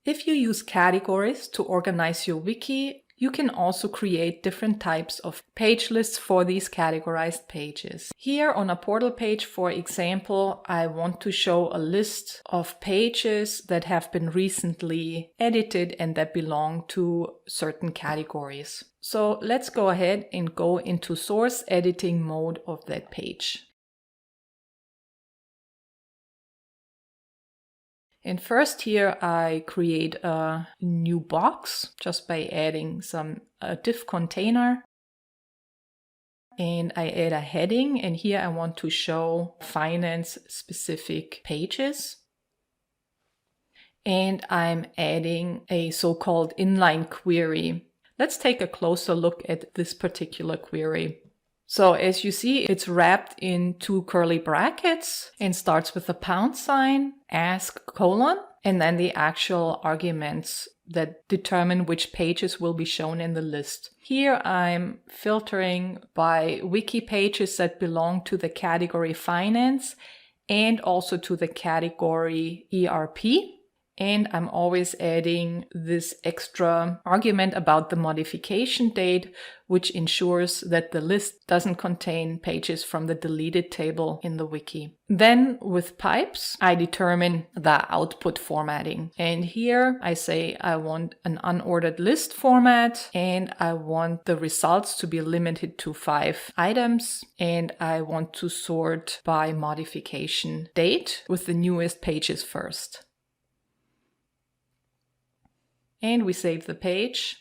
If you use categories to organize your wiki, you can also create different types of page lists for these categorized pages. Here on a portal page, for example, I want to show a list of pages that have been recently edited and that belong to certain categories. So let's go ahead and go into source editing mode of that page. And first here I create a new box just by adding a div container. And I add a heading, and here I want to show finance specific pages. And I'm adding a so-called inline query. Let's take a closer look at this particular query. So as you see, it's wrapped in two curly brackets and starts with a £, ask colon, and then the actual arguments that determine which pages will be shown in the list. Here I'm filtering by wiki pages that belong to the category finance and also to the category ERP. And I'm always adding this extra argument about the modification date, which ensures that the list doesn't contain pages from the deleted table in the wiki. Then with pipes, I determine the output formatting. And here I say I want an unordered list format, and I want the results to be limited to 5 items, and I want to sort by modification date with the newest pages first. And we save the page.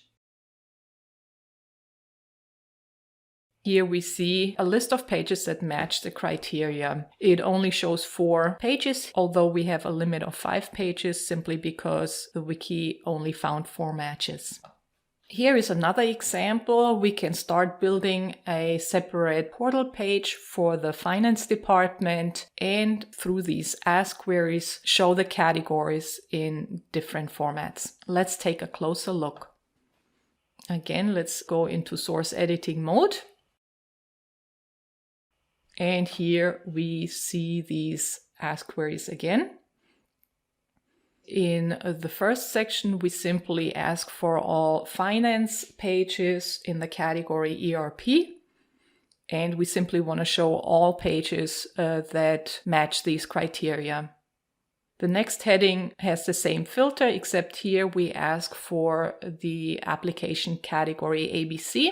Here we see a list of pages that match the criteria. It only shows 4 pages, although we have a limit of 5 pages simply because the wiki only found 4 matches. Here is another example. We can start building a separate portal page for the finance department, and through these ask queries, show the categories in different formats. Let's take a closer look. Again, let's go into source editing mode. And here we see these ask queries again. In the first section, we simply ask for all finance pages in the category ERP, and we simply want to show all pages that match these criteria. The next heading has the same filter, except here we ask for the application category ABC.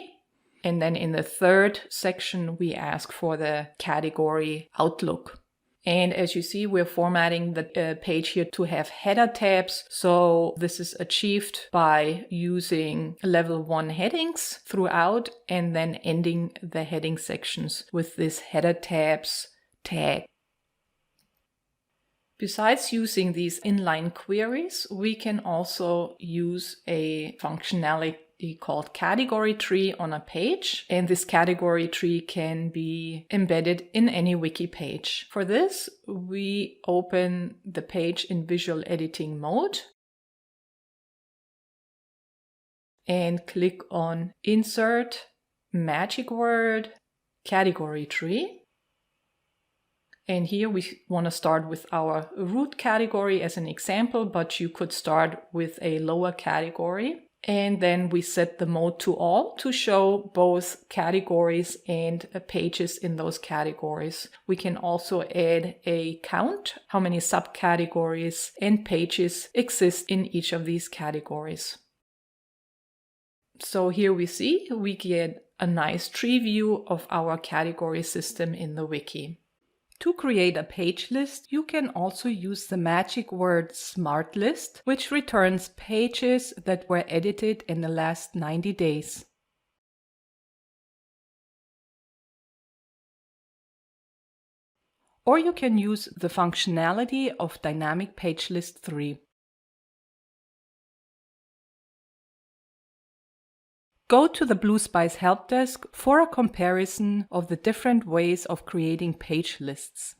And then in the third section, we ask for the category Outlook. And as you see, we're formatting the page here to have header tabs. So this is achieved by using level 1 headings throughout and then ending the heading sections with this header tabs tag. Besides using these inline queries, we can also use a functionality called category tree on a page, and this category tree can be embedded in any wiki page. For this, we open the page in visual editing mode and click on Insert, Magic Word, Category Tree. And here we want to start with our root category as an example, but you could start with a lower category. And then we set the mode to all to show both categories and pages in those categories. We can also add a count, how many subcategories and pages exist in each of these categories. So here we see we get a nice tree view of our category system in the wiki. To create a page list, you can also use the magic word Smart List, which returns pages that were edited in the last 90 days. Or you can use the functionality of Dynamic Page List 3. Go to the BlueSpice help desk for a comparison of the different ways of creating page lists.